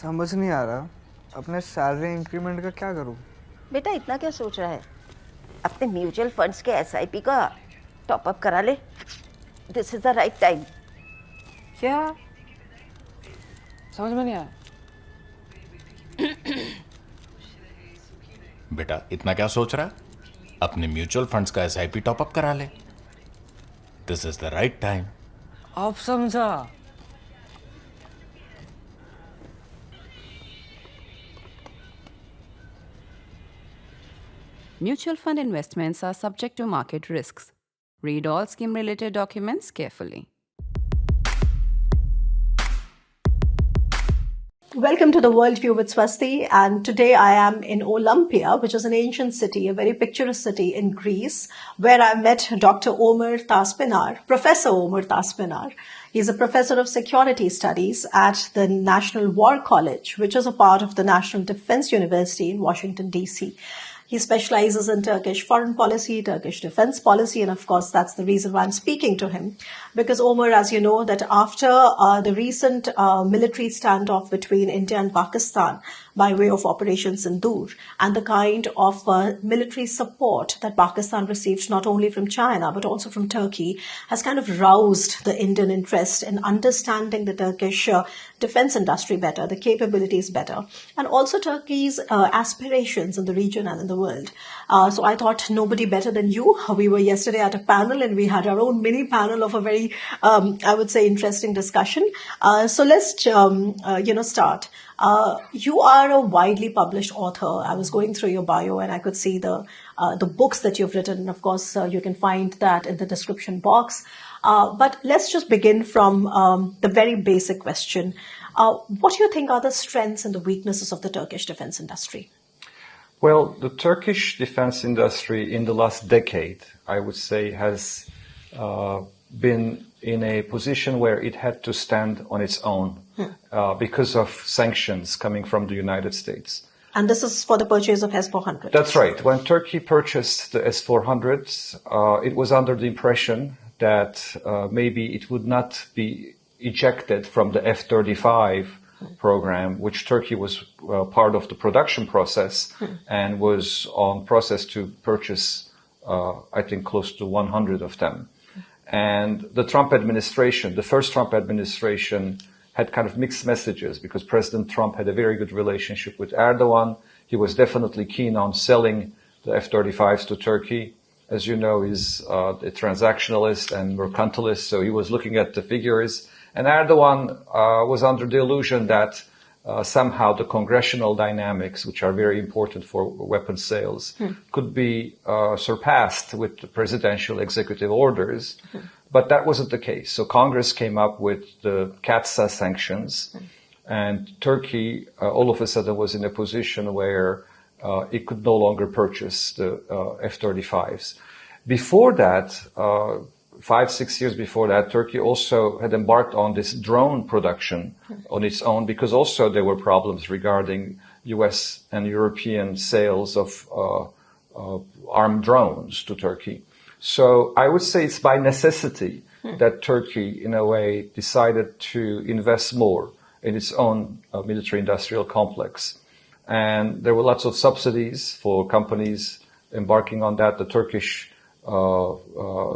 समझ नहीं आ रहा अपने सैलरी इंक्रीमेंट का क्या करूं। बेटा इतना क्या सोच रहा है, अपने म्यूचुअल फंड्स के एसआईपी का टॉप अप करा ले। This is the right time. क्या समझ में नहीं आया। बेटा इतना क्या सोच रहा है, अपने म्यूचुअल फंड्स का एसआईपी टॉपअप करा ले। This is the right time. अब समझा। Mutual fund investments are subject to market risks. Read all scheme-related documents carefully. Welcome to the WorldView with Swasti, and today I am in Olympia, which is an ancient city, a very picturesque city in Greece, where I met Dr. Omer Taspinar, Professor Omer Taspinar. He's a professor of security studies at the National War College, which is a part of the National Defense University in Washington, D.C. He specializes in Turkish foreign policy, Turkish defense policy, and of course, that's the reason why I'm speaking to him. Because Omer, as you know, that after the recent military standoff between India and Pakistan by way of Operation Sindoor, and the kind of military support that Pakistan received not only from China, but also from Turkey, has kind of roused the Indian interest in understanding the Turkish defense industry better, the capabilities better, and also Turkey's aspirations in the region and in the world. So I thought nobody better than you. We were yesterday at a panel and we had our own mini panel of a very, I would say, interesting discussion. So let's, start. You are a widely published author. I was going through your bio and I could see the books that you've written. And of course, you can find that in the description box. But let's just begin from the very basic question. What do you think are the strengths and the weaknesses of the Turkish defense industry? Well, the Turkish defense industry in the last decade, I would say, has been in a position where it had to stand on its own because of sanctions coming from the United States. And this is for the purchase of S-400. That's right. When Turkey purchased the S-400s, it was under the impression that maybe it would not be ejected from the F-35 program, which Turkey was part of the production process and was on process to purchase, I think, close to 100 of them. And the Trump administration, the first Trump administration, had kind of mixed messages because President Trump had a very good relationship with Erdogan. He was definitely keen on selling the F-35s to Turkey. As you know, he's a transactionalist and mercantilist, so he was looking at the figures. And Erdogan was under the illusion that somehow the congressional dynamics, which are very important for weapon sales, could be surpassed with the presidential executive orders. But that wasn't the case. So Congress came up with the CATSA sanctions, and Turkey all of a sudden was in a position where it could no longer purchase the F-35s. Before that, 5-6 years before that, Turkey also had embarked on this drone production on its own because also there were problems regarding US and European sales of armed drones to Turkey. So I would say it's by necessity that Turkey, in a way, decided to invest more in its own military-industrial complex. And there were lots of subsidies for companies embarking on that. The Turkish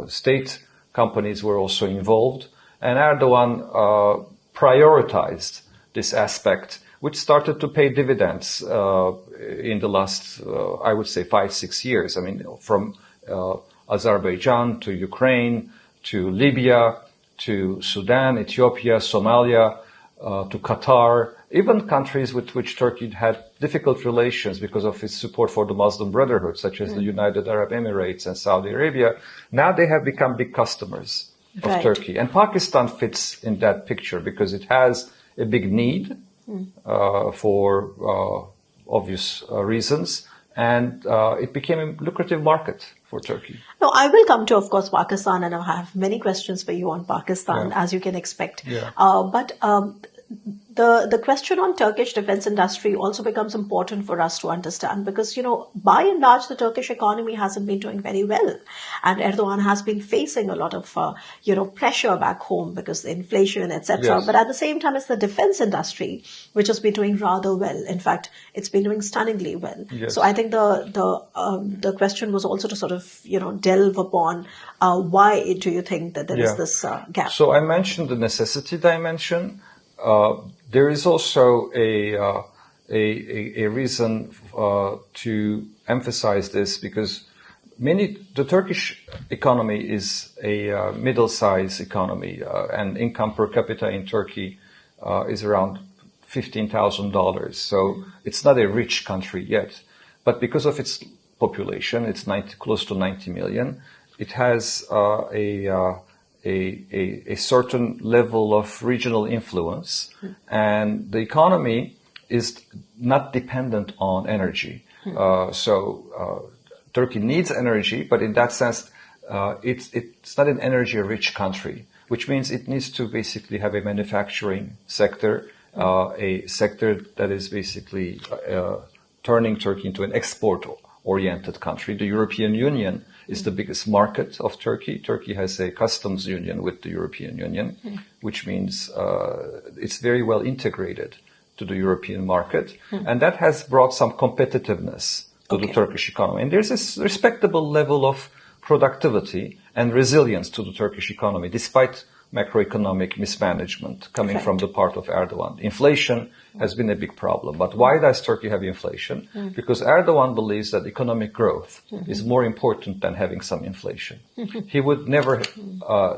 state companies were also involved, and Erdogan prioritized this aspect, which started to pay dividends in the last, I would say, 5-6 years. I mean, from Azerbaijan to Ukraine to Libya to Sudan, Ethiopia, Somalia, to Qatar, even countries with which Turkey had difficult relations because of its support for the Muslim Brotherhood, such as the United Arab Emirates and Saudi Arabia. Now they have become big customers of Turkey. And Pakistan fits in that picture because it has a big need for obvious reasons. And it became a lucrative market for Turkey. No, I will come to, of course, Pakistan, and I have many questions for you on Pakistan, as you can expect. Yeah. But the question on Turkish defense industry also becomes important for us to understand because, by and large, the Turkish economy hasn't been doing very well. And Erdogan has been facing a lot of, pressure back home because the inflation, etc. Yes. But at the same time, it's the defense industry which has been doing rather well. In fact, it's been doing stunningly well. Yes. So I think the question was also to sort of, delve upon why do you think that there is this gap? So I mentioned the necessity dimension. There is also a reason to emphasize this because the Turkish economy is a middle-sized economy, and income per capita in Turkey is around $15,000. So it's not a rich country yet, but because of its population, it's close to 90 million. It has a certain level of regional influence, and the economy is not dependent on energy. So Turkey needs energy, but in that sense, it's not an energy-rich country, which means it needs to basically have a manufacturing sector, a sector that is basically turning Turkey into an export-oriented country. The European Union is the biggest market of Turkey. Turkey has a customs union with the European Union, which means it's very well integrated to the European market. And that has brought some competitiveness to the Turkish economy. And there's this respectable level of productivity and resilience to the Turkish economy, despite macroeconomic mismanagement coming from the part of Erdogan. Inflation has been a big problem. But why does Turkey have inflation? Because Erdogan believes that economic growth is more important than having some inflation. He would never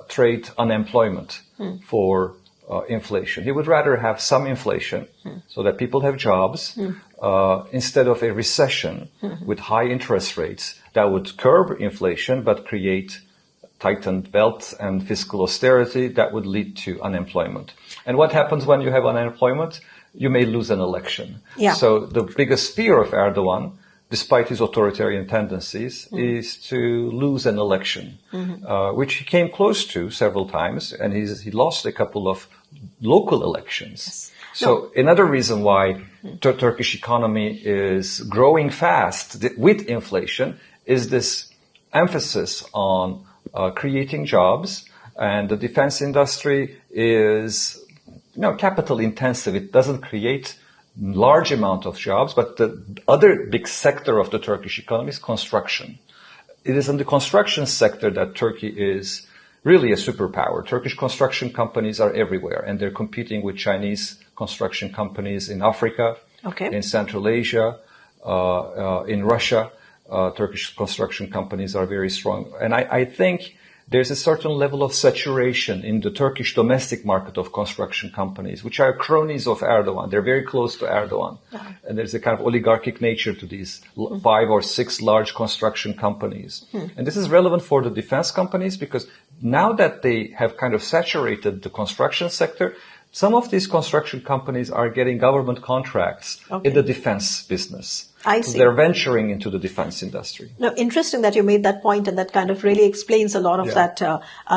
trade unemployment for inflation. He would rather have some inflation so that people have jobs instead of a recession with high interest rates that would curb inflation but create tightened belt and fiscal austerity that would lead to unemployment. And what happens when you have unemployment? You may lose an election. Yeah. So the biggest fear of Erdogan, despite his authoritarian tendencies, is to lose an election, which he came close to several times, and he lost a couple of local elections. Yes. So another reason why the Turkish economy is growing fast with inflation is this emphasis on creating jobs, and the defense industry is, capital intensive. It doesn't create large amount of jobs, but the other big sector of the Turkish economy is construction. It is in the construction sector that Turkey is really a superpower. Turkish construction companies are everywhere, and they're competing with Chinese construction companies in Africa, in Central Asia, in Russia. Turkish construction companies are very strong. And I think there's a certain level of saturation in the Turkish domestic market of construction companies, which are cronies of Erdogan. They're very close to Erdogan. And there's a kind of oligarchic nature to these 5 or 6 large construction companies. And this is relevant for the defense companies because now that they have kind of saturated the construction sector, some of these construction companies are getting government contracts in the defense business. I So see. they're venturing into the defense industry. No, interesting that you made that point, and that kind of really explains a lot of that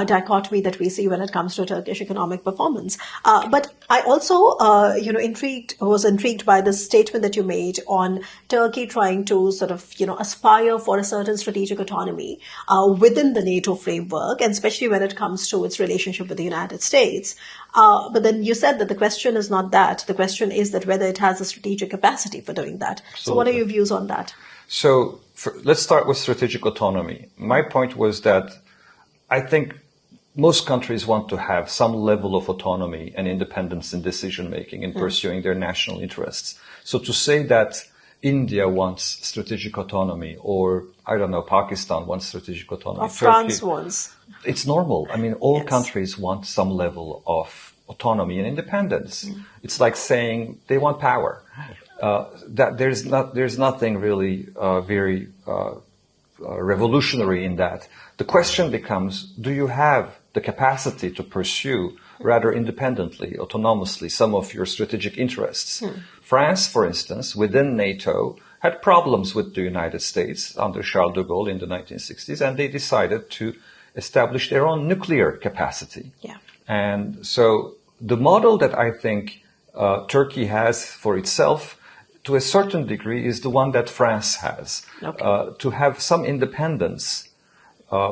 dichotomy that we see when it comes to Turkish economic performance. But I also, was intrigued by the statement that you made on Turkey trying to sort of, aspire for a certain strategic autonomy within the NATO framework, and especially when it comes to its relationship with the United States. But then you said that the question is not that. The question is that whether it has the strategic capacity for doing that. So what are your views on that? So let's start with strategic autonomy. My point was that I think most countries want to have some level of autonomy and independence in decision-making in pursuing their national interests. So to say that India wants strategic autonomy, or, I don't know, Pakistan wants strategic autonomy. Or France wants. It's normal. I mean, all countries want some level of autonomy and independence. It's like saying they want power. That there's nothing really very revolutionary in that. The question becomes, do you have the capacity to pursue rather independently, autonomously, some of your strategic interests? France, for instance, within NATO, had problems with the United States under Charles de Gaulle in the 1960s, and they decided to establish their own nuclear capacity. Yeah. And so the model that I think Turkey has for itself, to a certain degree, is the one that France has, to have some independence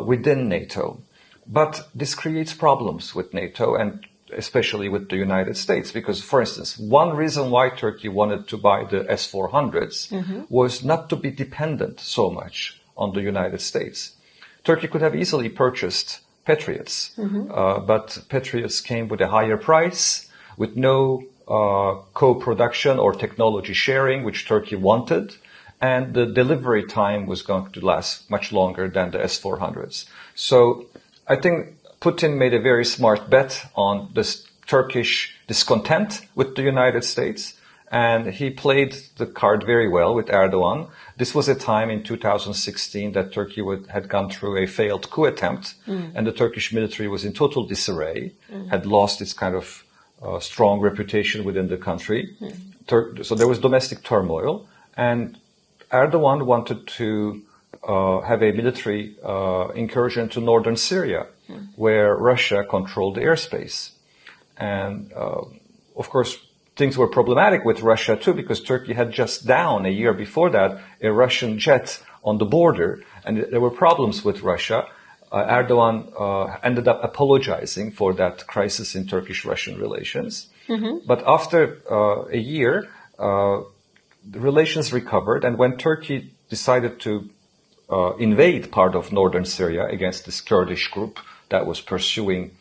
within NATO. But this creates problems with NATO and especially with the United States, because, for instance, one reason why Turkey wanted to buy the S-400s was not to be dependent so much on the United States. Turkey could have easily purchased Patriots, but Patriots came with a higher price, with no co-production or technology sharing, which Turkey wanted, and the delivery time was going to last much longer than the S-400s. So I think Putin made a very smart bet on this Turkish discontent with the United States, and he played the card very well with Erdogan. This was a time in 2016 that Turkey had gone through a failed coup attempt, and the Turkish military was in total disarray, had lost its kind of strong reputation within the country. So there was domestic turmoil, and Erdogan wanted to have a military incursion to northern Syria, where Russia controlled the airspace. And of course, things were problematic with Russia too, because Turkey had just downed a year before that a Russian jet on the border, and there were problems with Russia. Erdogan ended up apologizing for that crisis in Turkish-Russian relations. But after a year, the relations recovered, and when Turkey decided to invade part of northern Syria against this Kurdish group that was pursuing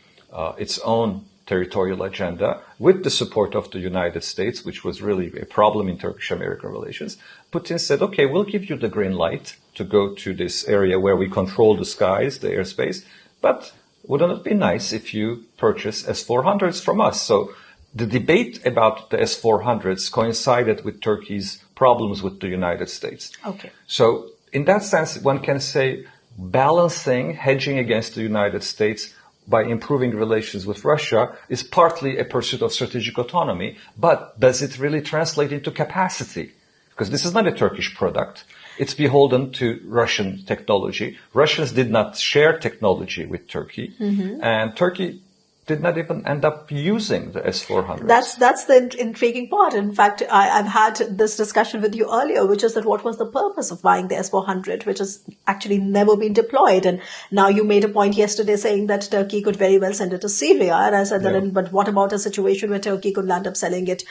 its own territorial agenda with the support of the United States, which was really a problem in Turkish-American relations, Putin said, okay, we'll give you the green light to go to this area where we control the skies, the airspace, but wouldn't it be nice if you purchase S-400s from us? So the debate about the S-400s coincided with Turkey's problems with the United States. Okay. So in that sense, one can say balancing, hedging against the United States by improving relations with Russia is partly a pursuit of strategic autonomy, but does it really translate into capacity? Because this is not a Turkish product. It's beholden to Russian technology. Russians did not share technology with Turkey, and Turkey did not even end up using the S-400. That's the intriguing part. In fact, I've had this discussion with you earlier, which is that what was the purpose of buying the S-400, which has actually never been deployed. And now you made a point yesterday saying that Turkey could very well send it to Syria. And I said that, but what about a situation where Turkey could land up selling it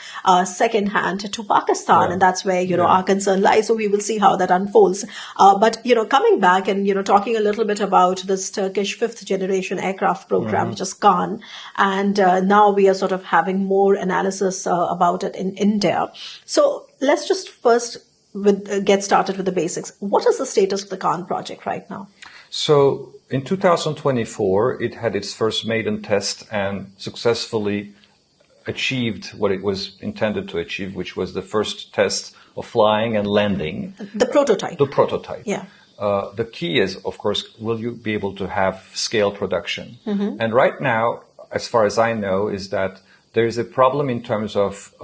second hand to Pakistan? And that's where, our concern lies. So we will see how that unfolds. But, coming back and, talking a little bit about this Turkish fifth generation aircraft program, which is Khan. And now we are sort of having more analysis about it in India. So let's just first get started with the basics. What is the status of the Khan project right now? So in 2024, it had its first maiden test and successfully achieved what it was intended to achieve, which was the first test of flying and landing. The prototype. The prototype. Yeah. The key is, of course, will you be able to have scale production? And right now, as far as I know, is that there is a problem in terms of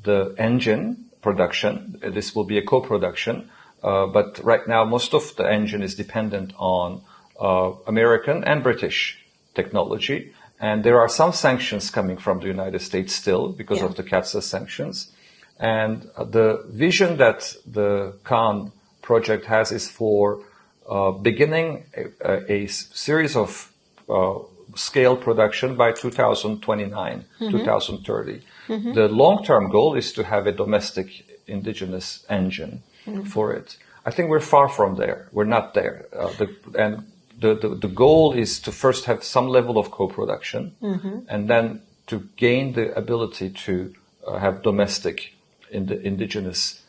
the engine production. This will be a co-production, but right now most of the engine is dependent on American and British technology, and there are some sanctions coming from the United States still because of the CAATSA sanctions. And the vision that the Khan project has is for beginning a series of scale production by 2029, 2030. The long-term goal is to have a domestic indigenous engine for it. I think we're far from there. We're not there. The goal is to first have some level of co-production and then to gain the ability to have domestic indigenous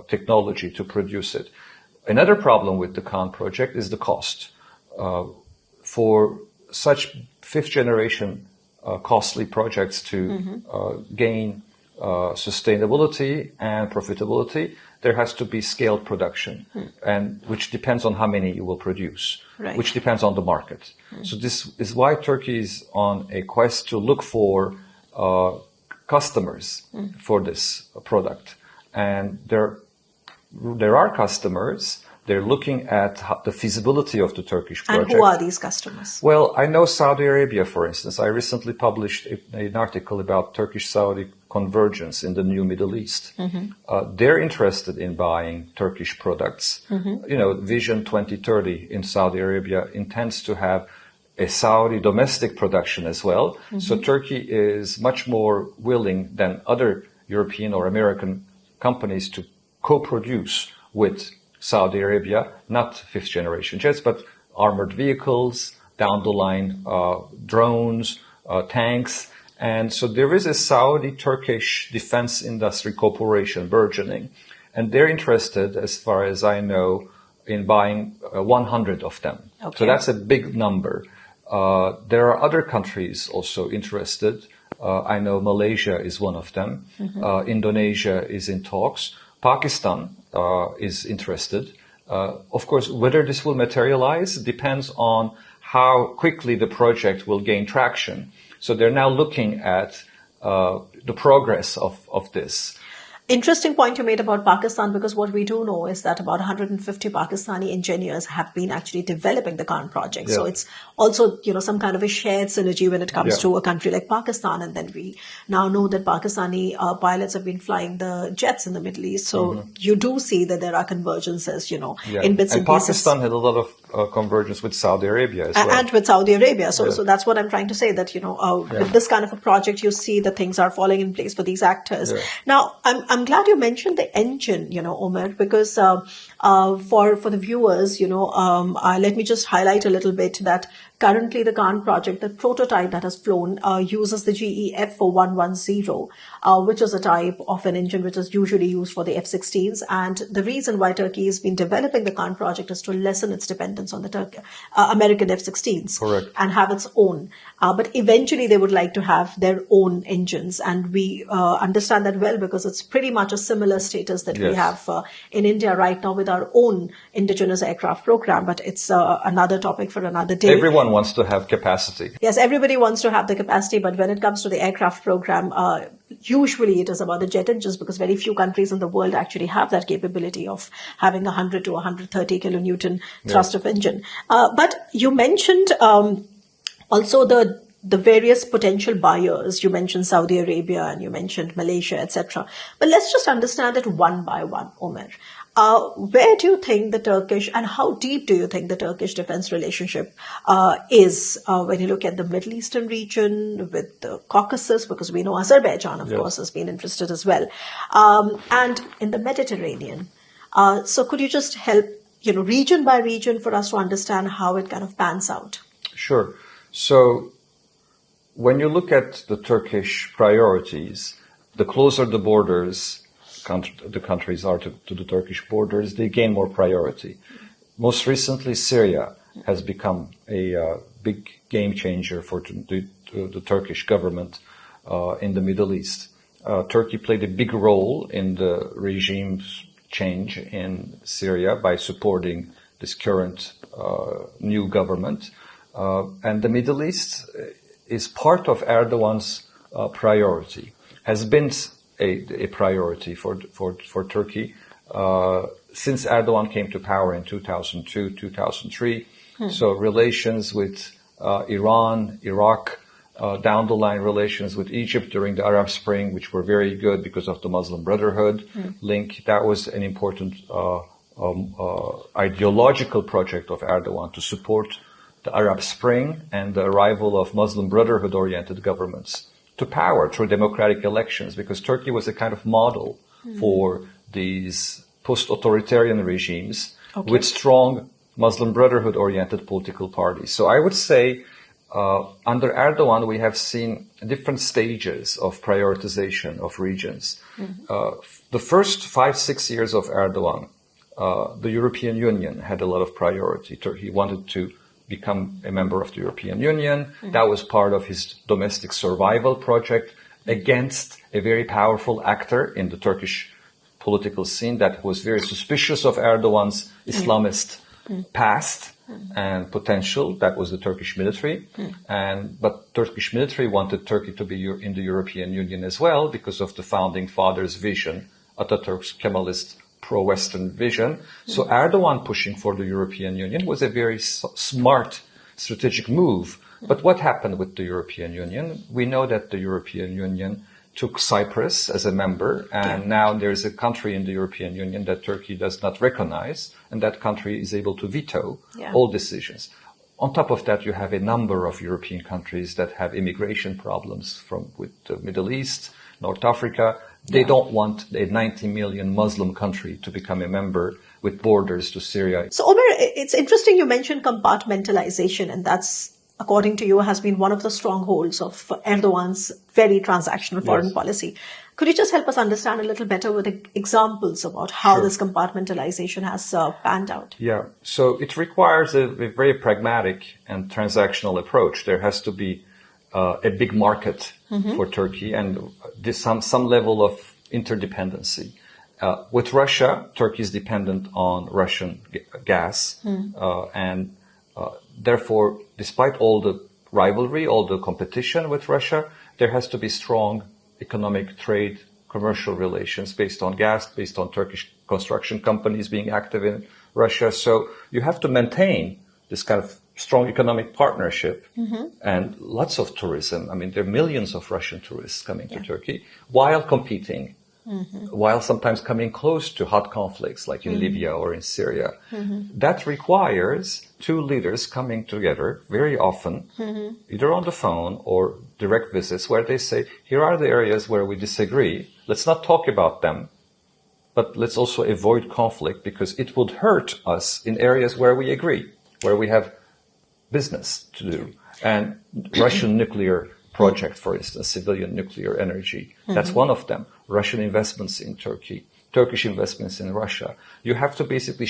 technology to produce it. Another problem with the Khan project is the cost. For such fifth generation costly projects to gain sustainability and profitability, there has to be scaled production, and which depends on how many you will produce, which depends on the market. So this is why Turkey is on a quest to look for customers for this product, and there are customers, They're looking at the feasibility of the Turkish project. And who are these customers? Well, I know Saudi Arabia, for instance. I recently published an article about Turkish-Saudi convergence in the new Middle East. They're interested in buying Turkish products. You know, Vision 2030 in Saudi Arabia intends to have a Saudi domestic production as well. So Turkey is much more willing than other European or American companies to co-produce with Saudi Arabia, not fifth generation jets, but armored vehicles, down the line drones, tanks. And so there is a Saudi-Turkish defense industry cooperation burgeoning. And they're interested, as far as I know, in buying 100 of them. Okay. So that's a big number. There are other countries also interested. I know Malaysia is one of them. Indonesia is in talks. Pakistan is interested. Of course, whether this will materialize depends on how quickly the project will gain traction. So they're now looking at the progress of this. Interesting point you made about Pakistan, because what we do know is that about 150 Pakistani engineers have been actually developing the current project. So it's also, you know, some kind of a shared synergy when it comes to a country like Pakistan. And then we now know that Pakistani pilots have been flying the jets in the Middle East. So you do see that there are convergences, you know, in bits and pieces. Pakistan had a lot of convergence with Saudi Arabia as well. And with Saudi Arabia. So that's what I'm trying to say, that, you know, with this kind of a project, you see that things are falling in place for these actors. Now, I'm glad you mentioned the engine, you know, Omer, because for the viewers, you know, let me just highlight a little bit that currently the current project, the prototype that has flown, uses the GE F110, which is a type of an engine which is usually used for the F-16s. And the reason why Turkey has been developing the current project is to lessen its dependence on the American F-16s. Correct. And have its own. But eventually they would like to have their own engines. And we understand that well, because it's pretty much a similar status that we have in India right now with our own indigenous aircraft program. But it's another topic for another day. Everyone wants to have capacity. Yes, everybody wants to have the capacity, but when it comes to the aircraft program, usually it is about the jet engines, because very few countries in the world actually have that capability of having 100 to 130 kilonewton thrust of engine. But you mentioned also the various potential buyers. You mentioned Saudi Arabia and you mentioned Malaysia, etc. But let's just understand it one by one, Omer. Where do you think the Turkish, and how deep do you think the Turkish defense relationship is when you look at the Middle Eastern region, with the Caucasus, because we know Azerbaijan, of course, has been interested as well, and in the Mediterranean. So could you just help, you know, region by region for us to understand how it kind of pans out? Sure. So when you look at the Turkish priorities, the closer the borders, the countries are to the Turkish borders, they gain more priority. Most recently, Syria has become a big game changer for the Turkish government in the Middle East. Turkey played a big role in the regime's change in Syria by supporting this current new government. And the Middle East is part of Erdogan's priority, has been a priority for Turkey since Erdogan came to power in 2002, 2003. So relations with Iran, Iraq, down the line relations with Egypt during the Arab Spring, which were very good because of the Muslim Brotherhood link. That was an important ideological project of Erdogan to support the Arab Spring and the arrival of Muslim Brotherhood-oriented governments to power through democratic elections, because Turkey was a kind of model for these post-authoritarian regimes with strong Muslim Brotherhood-oriented political parties. So I would say under Erdogan, we have seen different stages of prioritization of regions. The first 5-6 years of Erdogan, the European Union had a lot of priority. Turkey wanted to become a member of the European Union. That was part of his domestic survival project against a very powerful actor in the Turkish political scene that was very suspicious of Erdogan's Islamist past and potential. That was the Turkish military. But Turkish military wanted Turkey to be in the European Union as well because of the founding fathers' vision, Atatürk's Kemalist pro-Western vision. So Erdogan pushing for the European Union was a very smart strategic move. But what happened with the European Union? We know that the European Union took Cyprus as a member, and now there's a country in the European Union that Turkey does not recognize, and that country is able to veto all decisions. On top of that, you have a number of European countries that have immigration problems with the Middle East, North Africa. They don't want a 90 million Muslim country to become a member with borders to Syria. So, Omer, it's interesting you mentioned compartmentalization, and that's, according to you, has been one of the strongholds of Erdogan's very transactional foreign policy. Could you just help us understand a little better with examples about how this compartmentalization has panned out? Yeah, so it requires a very pragmatic and transactional approach. There has to be a big market for Turkey and some level of interdependency. With Russia, Turkey is dependent on Russian gas, and therefore, despite all the rivalry, all the competition with Russia, there has to be strong economic trade, commercial relations based on gas, based on Turkish construction companies being active in Russia. So you have to maintain this kind of strong economic partnership and lots of tourism. I mean, there are millions of Russian tourists coming to Turkey while competing, while sometimes coming close to hot conflicts like in Libya or in Syria. That requires two leaders coming together very often, either on the phone or direct visits, where they say, here are the areas where we disagree. Let's not talk about them, but let's also avoid conflict because it would hurt us in areas where we agree, where we have business to do. And Russian nuclear project, for instance, civilian nuclear energy, that's one of them. Russian investments in Turkey, Turkish investments in Russia. You have to basically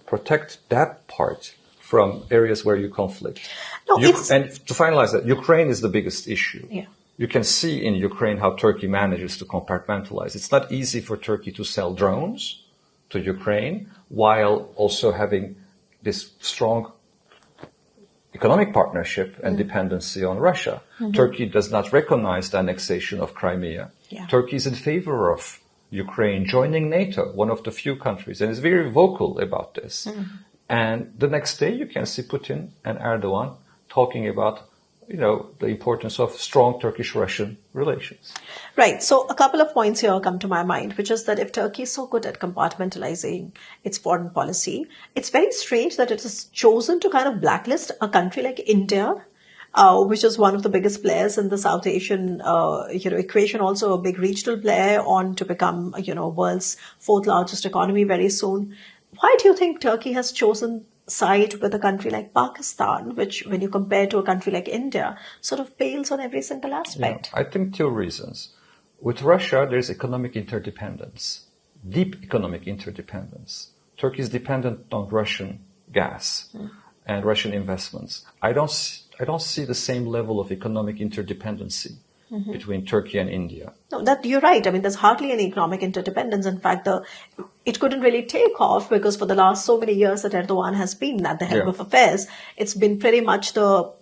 protect that part from areas where you conflict. And to finalize that, Ukraine is the biggest issue. You can see in Ukraine how Turkey manages to compartmentalize. It's not easy for Turkey to sell drones to Ukraine while also having this strong economic partnership and dependency on Russia. Turkey does not recognize the annexation of Crimea. Turkey is in favor of Ukraine joining NATO, one of the few countries, and is very vocal about this. And the next day you can see Putin and Erdogan talking about, the importance of strong Turkish-Russian relations. Right. So a couple of points here come to my mind, which is that if Turkey is so good at compartmentalizing its foreign policy, it's very strange that it has chosen to kind of blacklist a country like India, which is one of the biggest players in the South Asian, equation, also a big regional player on to become, world's fourth largest economy very soon. Why do you think Turkey has chosen side with a country like Pakistan, which, when you compare to a country like India, sort of pales on every single aspect? I think two reasons. With Russia, there's economic interdependence, deep economic interdependence. Turkey is dependent on Russian gas and Russian investments. I don't see the same level of economic interdependency between Turkey and India. No, that you're right. I mean, there's hardly any economic interdependence. In fact, it couldn't really take off because for the last so many years that Erdogan has been at the helm of affairs, it's been pretty much the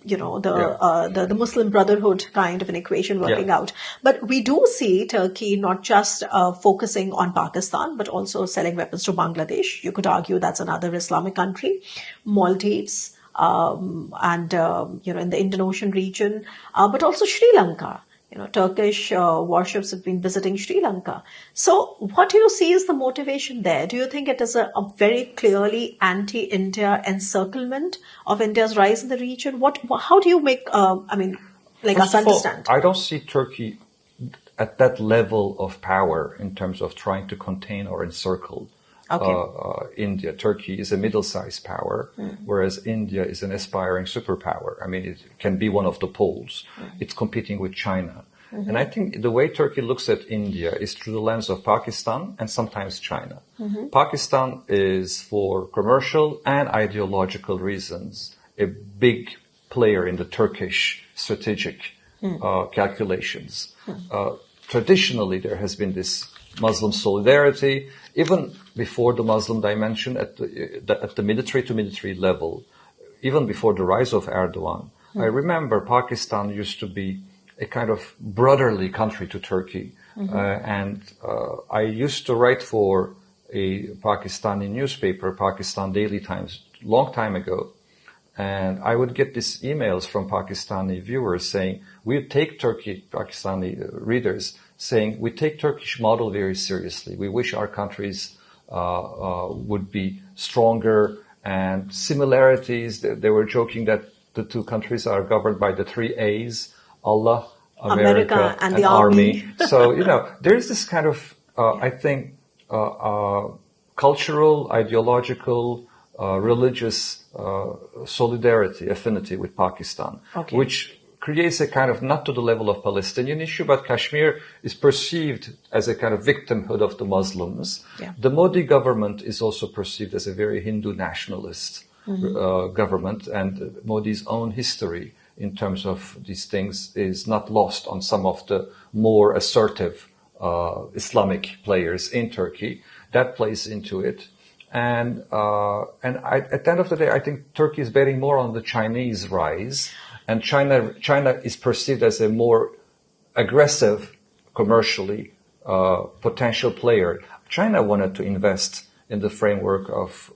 Muslim Brotherhood kind of an equation working out. But we do see Turkey not just focusing on Pakistan, but also selling weapons to Bangladesh. You could argue that's another Islamic country, Maldives, and in the Indian Ocean region, but also Sri Lanka. Turkish warships have been visiting Sri Lanka. So what do you see is the motivation there? Do you think it is a very clearly anti-India encirclement of India's rise in the region? How do you make, us understand? I don't see Turkey at that level of power in terms of trying to contain or encircle India. Turkey is a middle-sized power, whereas India is an aspiring superpower. I mean, it can be one of the poles. It's competing with China. And I think the way Turkey looks at India is through the lens of Pakistan and sometimes China. Pakistan is, for commercial and ideological reasons, a big player in the Turkish strategic calculations. Traditionally, there has been this Muslim solidarity, even before the Muslim dimension at the military-to-military level, even before the rise of Erdogan. I remember Pakistan used to be a kind of brotherly country to Turkey. And I used to write for a Pakistani newspaper, Pakistan Daily Times, long time ago. And I would get these emails from Pakistani viewers saying, we take Pakistani readers saying, we take Turkish model very seriously. We wish our countries would be stronger, and similarities. They were joking that the two countries are governed by the 3 A's, Allah, America and the army. So, there is this kind of, I think, cultural, ideological, religious solidarity, affinity with Pakistan, which creates a kind of, not to the level of Palestinian issue, but Kashmir is perceived as a kind of victimhood of the Muslims. Yeah. The Modi government is also perceived as a very Hindu nationalist government, and Modi's own history in terms of these things is not lost on some of the more assertive Islamic players in Turkey. That plays into it. And at the end of the day, I think Turkey is betting more on the Chinese rise, and China is perceived as a more aggressive, commercially potential player. China wanted to invest in the framework of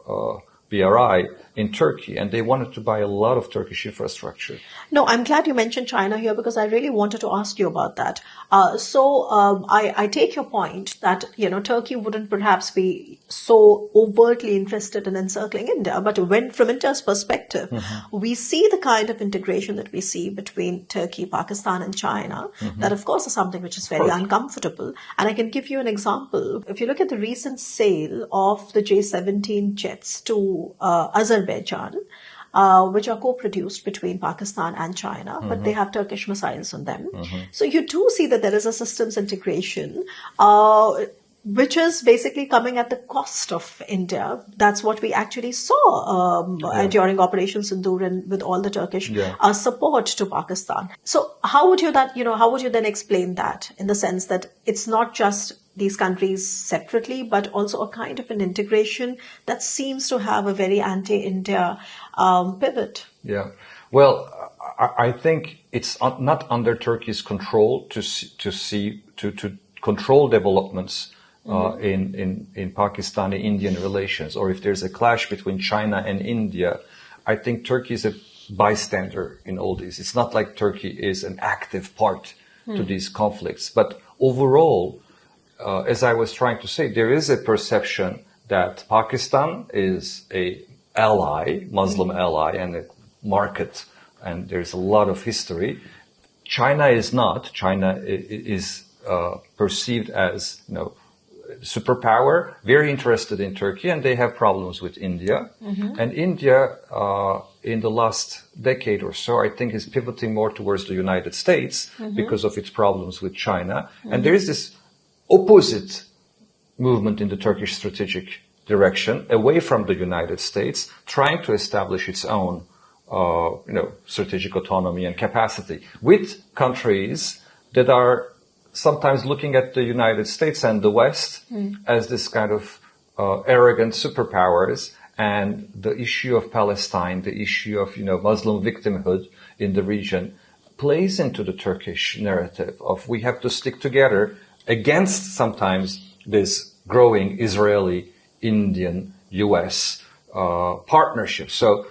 BRI in Turkey, and they wanted to buy a lot of Turkish infrastructure. No, I'm glad you mentioned China here, because I really wanted to ask you about that. I take your point that, Turkey wouldn't perhaps be so overtly interested in encircling India, but from India's perspective, we see the kind of integration that we see between Turkey, Pakistan and China. That, of course, is something which is very uncomfortable. And I can give you an example. If you look at the recent sale of the J-17 jets to Azerbaijan, which are co-produced between Pakistan and China, but they have Turkish missiles on them. So you do see that there is a systems integration, which is basically coming at the cost of India. That's what we actually saw during Operation Sindoor and with all the Turkish support to Pakistan. So how would you then explain that, in the sense that it's not just these countries separately, but also a kind of an integration that seems to have a very anti-India pivot? Yeah. Well, I think it's not under Turkey's control to control developments in Pakistani-Indian relations, or if there's a clash between China and India. I think Turkey is a bystander in all this. It's not like Turkey is an active part to these conflicts, but overall, as I was trying to say, there is a perception that Pakistan is a ally, Muslim ally, and a market, and there's a lot of history. China is not. China is perceived as, superpower, very interested in Turkey, and they have problems with India. And India, in the last decade or so, I think is pivoting more towards the United States because of its problems with China. And there is this opposite movement in the Turkish strategic direction, away from the United States, trying to establish its own, strategic autonomy and capacity, with countries that are sometimes looking at the United States and the West as this kind of arrogant superpowers, and the issue of Palestine, the issue of, Muslim victimhood in the region plays into the Turkish narrative of we have to stick together against sometimes this growing Israeli-Indian US partnership. So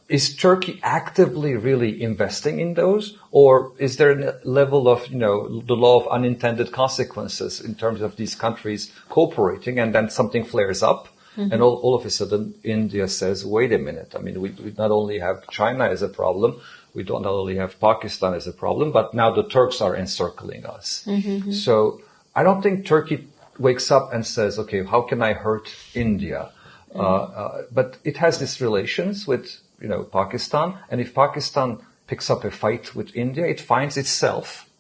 is Turkey actively really investing in those, or is there a level of, the law of unintended consequences in terms of these countries cooperating, and then something flares up, and all of a sudden India says, wait a minute, we not only have China as a problem, we don't not only have Pakistan as a problem, but now the Turks are encircling us. So I don't think Turkey wakes up and says, okay, how can I hurt India? But it has these relations with, Pakistan. And if Pakistan picks up a fight with India, it finds itself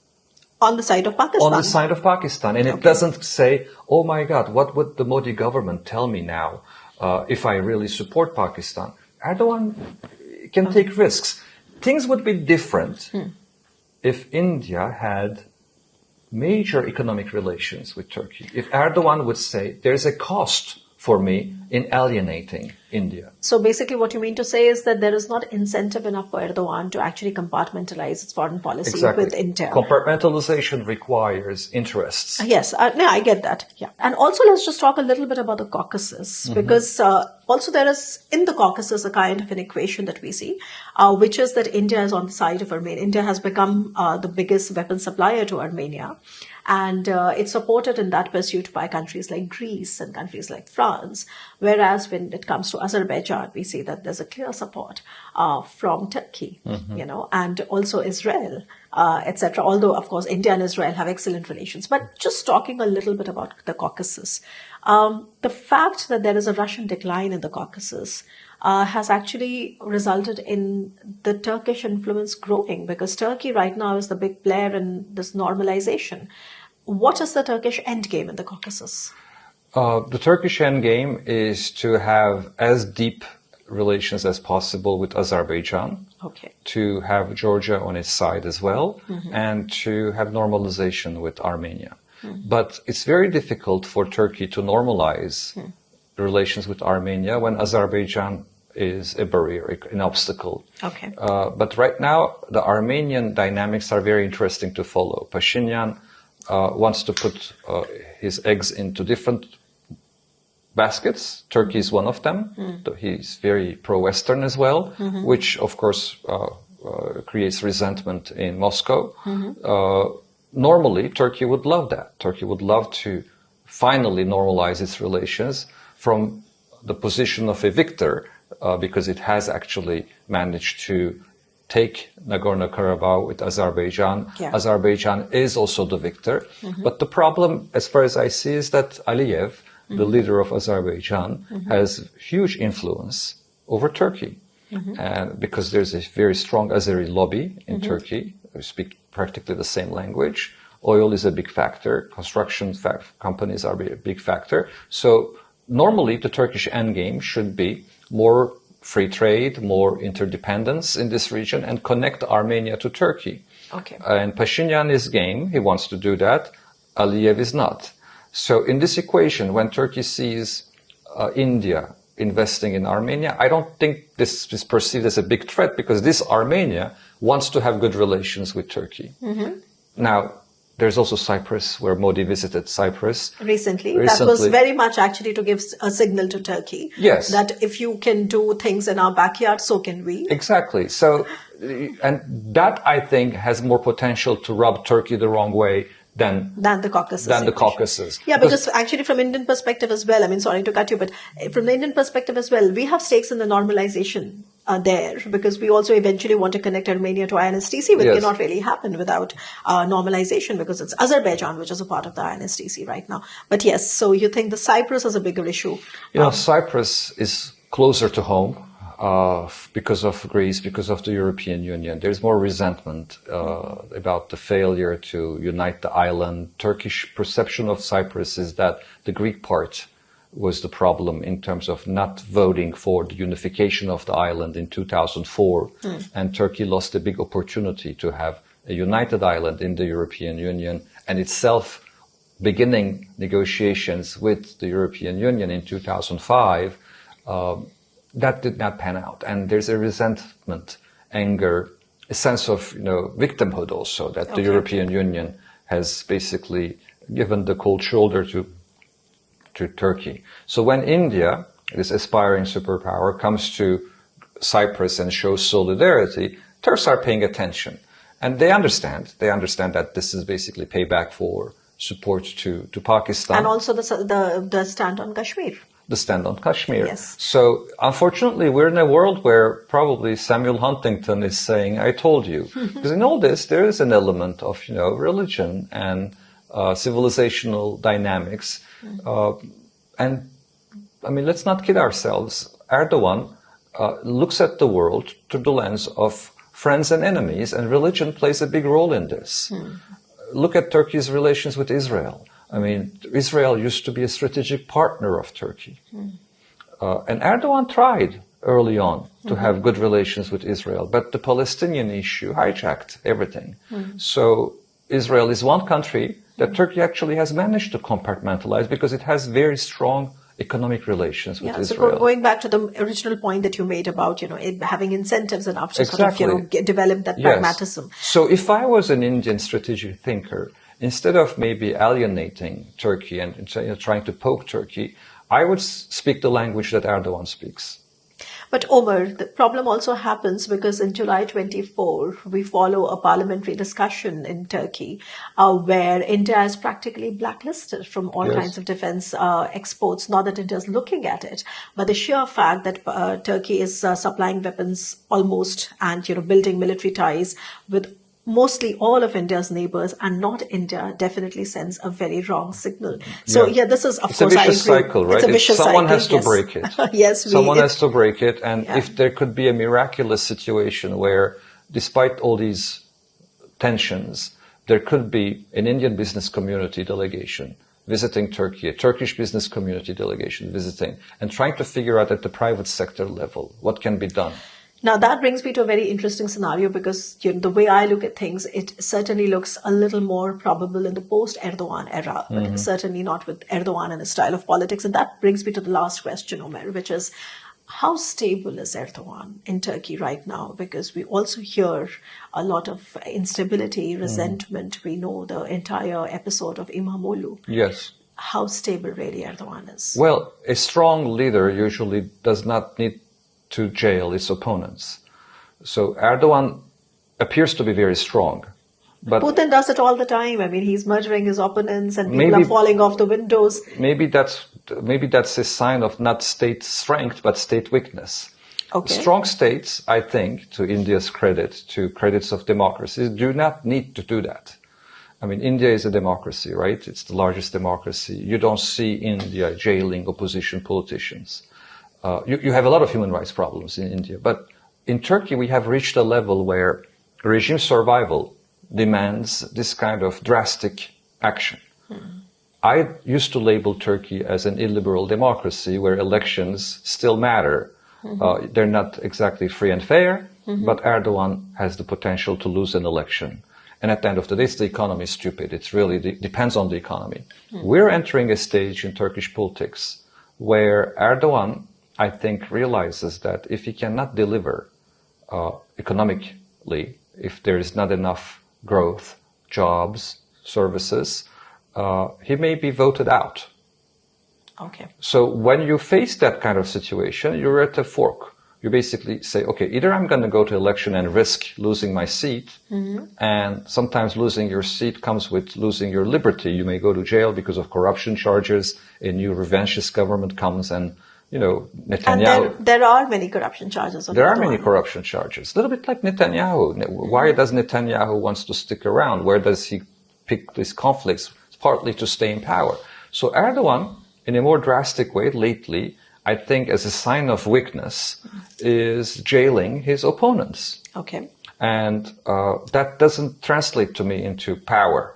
on the side of Pakistan. On the side of Pakistan. And it doesn't say, oh my God, what would the Modi government tell me now if I really support Pakistan? Erdogan can take risks. Things would be different if India had major economic relations with Turkey. If Erdogan would say, there's a cost for me in alienating India. So basically what you mean to say is that there is not incentive enough for Erdogan to actually compartmentalize its foreign policy with India. Compartmentalization requires interests. Yes, no, I get that. Yeah. And also let's just talk a little bit about the Caucasus, because also there is in the Caucasus a kind of an equation that we see, which is that India is on the side of Armenia. India has become the biggest weapon supplier to Armenia. And it's supported in that pursuit by countries like Greece and countries like France. Whereas when it comes to Azerbaijan, we see that there's a clear support from Turkey, and also Israel, etc. Although, of course, India and Israel have excellent relations. But just talking a little bit about the Caucasus, the fact that there is a Russian decline in the Caucasus has actually resulted in the Turkish influence growing, because Turkey right now is the big player in this normalization. What is the Turkish endgame in the Caucasus? The Turkish endgame is to have as deep relations as possible with Azerbaijan, to have Georgia on its side as well, and to have normalization with Armenia. But it's very difficult for Turkey to normalize relations with Armenia when Azerbaijan is a barrier, an obstacle. But right now, the Armenian dynamics are very interesting to follow. Pashinyan wants to put his eggs into different baskets. Turkey is one of them. He's very pro-Western as well, which of course creates resentment in Moscow. Normally, Turkey would love that. Turkey would love to finally normalize its relations from the position of a victor, because it has actually managed to take Nagorno-Karabakh with Azerbaijan. Azerbaijan is also the victor. But the problem, as far as I see, is that Aliyev, the leader of Azerbaijan, has huge influence over Turkey. And because there's a very strong Azeri lobby in Turkey, who speak practically the same language. Oil is a big factor. Construction companies are a big factor. So normally the Turkish endgame should be more free trade, more interdependence in this region, and connect Armenia to Turkey. And Pashinyan is game. He wants to do that. Aliyev is not. So in this equation, when Turkey sees India investing in Armenia, I don't think this is perceived as a big threat, because this Armenia wants to have good relations with Turkey. Now, there's also Cyprus, where Modi visited Cyprus. Recently. That was very much actually to give a signal to Turkey. Yes. That if you can do things in our backyard, so can we. Exactly. So, and that I think has more potential to rub Turkey the wrong way than the Caucasus. Yeah, because actually from Indian perspective as well, I mean, sorry to cut you, but from the Indian perspective as well, we have stakes in the normalization there, because we also eventually want to connect Armenia to INSTC, which cannot really happen without normalization, because it's Azerbaijan, which is a part of the INSTC right now. But yes, so you think the Cyprus is a bigger issue? Cyprus is closer to home. Because of Greece, because of the European Union. There's more resentment about the failure to unite the island. Turkish perception of Cyprus is that the Greek part was the problem in terms of not voting for the unification of the island in 2004. And Turkey lost a big opportunity to have a united island in the European Union, and itself beginning negotiations with the European Union in 2005. That did not pan out, and there's a resentment, anger, a sense of victimhood also, that the European Union has basically given the cold shoulder to Turkey. So when India, this aspiring superpower, comes to Cyprus and shows solidarity, Turks are paying attention, and they understand that this is basically payback for support to Pakistan, and also the stand on Kashmir. The stand on Kashmir. Yes. So, unfortunately, we're in a world where probably Samuel Huntington is saying, I told you. Because in all this, there is an element of, religion and civilizational dynamics. And, I mean, let's not kid ourselves. Erdogan looks at the world through the lens of friends and enemies, and religion plays a big role in this. Look at Turkey's relations with Israel. I mean, Israel used to be a strategic partner of Turkey. And Erdogan tried early on to have good relations with Israel, but the Palestinian issue hijacked everything. So Israel is one country that Turkey actually has managed to compartmentalize, because it has very strong economic relations with Yeah, so Israel. going back to the original point that you made about, having incentives enough to Exactly. sort of, develop that Yes. pragmatism. So if I was an Indian strategic thinker, instead of maybe alienating Turkey and trying to poke Turkey, I would speak the language that Erdogan speaks. But Omer, the problem also happens because in July 24, we follow a parliamentary discussion in Turkey where India is practically blacklisted from all Yes. kinds of defense exports. Not that India is looking at it, but the sheer fact that Turkey is supplying weapons almost and, building military ties with mostly all of India's neighbors and not India definitely sends a very wrong signal. So this is, of It's course, a vicious I agree. cycle, right? It's a vicious Someone cycle. has to yes. break it. Yes, Someone has to break it. And Yeah. if there could be a miraculous situation where, despite all these tensions, there could be an Indian business community delegation visiting Turkey, a Turkish business community delegation visiting, and trying to figure out at the private sector level what can be done. Now, that brings me to a very interesting scenario because the way I look at things, it certainly looks a little more probable in the post-Erdogan era, but certainly not with Erdogan and his style of politics. And that brings me to the last question, Omer, which is, how stable is Erdogan in Turkey right now? Because we also hear a lot of instability, resentment. We know the entire episode of İmamoğlu. Yes. How stable really Erdogan is? Well, a strong leader usually does not need to jail its opponents. So Erdogan appears to be very strong. But Putin does it all the time. I mean, he's murdering his opponents and people Maybe- are falling off the windows. maybe that's a sign of not state strength, but state weakness. Okay. Strong states, I think, to India's credit, to credits of democracies, do not need to do that. I mean, India is a democracy, right? It's the largest democracy. You don't see India jailing opposition politicians. You have a lot of human rights problems in India, but in Turkey we have reached a level where regime survival demands this kind of drastic action. I used to label Turkey as an illiberal democracy where elections still matter. They're not exactly free and fair, but Erdogan has the potential to lose an election. And at the end of the day, it's the economy is stupid. It really depends on the economy. We're entering a stage in Turkish politics where Erdogan, I think, realizes that if he cannot deliver economically, if there is not enough growth, jobs, services, he may be voted out. Okay. So when you face that kind of situation, you're at a fork. You basically say, okay, either I'm going to go to election and risk losing my seat, and sometimes losing your seat comes with losing your liberty. You may go to jail because of corruption charges. A new revanchist government comes and, Netanyahu. And there are many corruption charges on There are Erdogan. many corruption charges. A little bit like Netanyahu. Why does Netanyahu wants to stick around? Where does he pick these conflicts? It's partly to stay in power. So Erdogan, in a more drastic way lately, I think as a sign of weakness, is jailing his opponents. Okay. And that doesn't translate to me into power.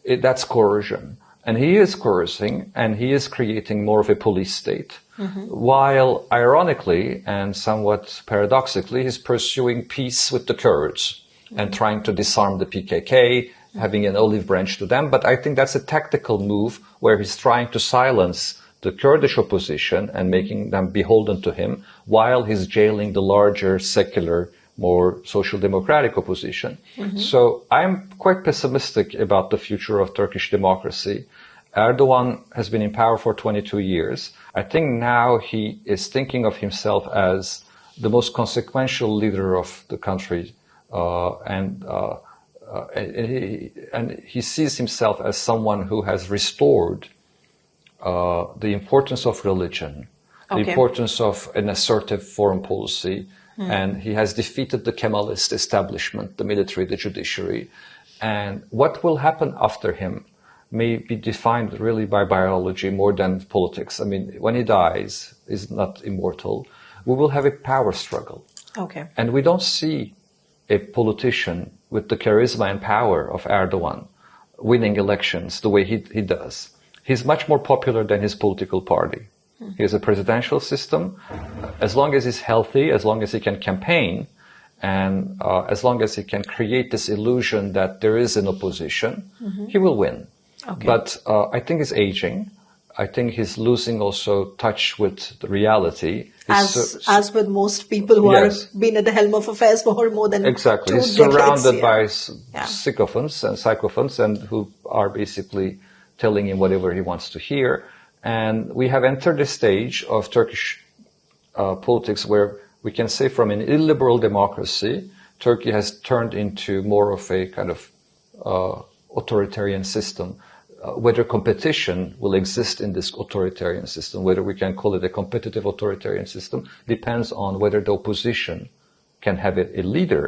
That's coercion. And he is coercing, and he is creating more of a police state. While ironically and somewhat paradoxically, he's pursuing peace with the Kurds and trying to disarm the PKK, having an olive branch to them. But I think that's a tactical move where he's trying to silence the Kurdish opposition and making them beholden to him while he's jailing the larger secular, more social democratic opposition. So I'm quite pessimistic about the future of Turkish democracy. Erdogan has been in power for 22 years. I think now he is thinking of himself as the most consequential leader of the country, and he sees himself as someone who has restored the importance of religion, the importance of an assertive foreign policy, and he has defeated the Kemalist establishment, the military, the judiciary. And what will happen after him may be defined really by biology more than politics. I mean, when he dies, he's not immortal. We will have a power struggle. Okay. And we don't see a politician with the charisma and power of Erdogan winning elections the way he does. He's much more popular than his political party. He has a presidential system. As long as he's healthy, as long as he can campaign, and as long as he can create this illusion that there is an opposition, he will win. Okay. But I think he's aging. I think he's losing also touch with the reality. As with most people who Yes. have been at the helm of affairs for more than Exactly. 2 He's decades. surrounded by Yeah. sycophants and sycophants and who are basically telling him whatever he wants to hear. And we have entered a stage of Turkish politics where we can say from an illiberal democracy, Turkey has turned into more of a kind of authoritarian system. Whether competition will exist in this authoritarian system, whether we can call it a competitive authoritarian system, depends on whether the opposition can have a leader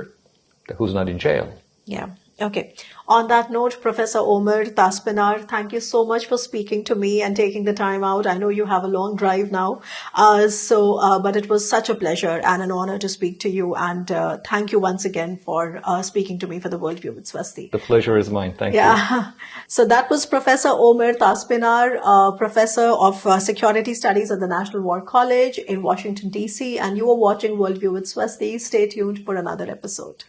who's not in jail. Yeah. Okay. On that note, Professor Omer Taspinar, thank you so much for speaking to me and taking the time out. I know you have a long drive now. But it was such a pleasure and an honor to speak to you. And thank you once again for speaking to me for the Worldview with Swasti. The pleasure is mine. Thank you. Yeah. So that was Professor Omer Taspinar, Professor of Security Studies at the National War College in Washington, D.C. And you are watching Worldview with Swasti. Stay tuned for another episode.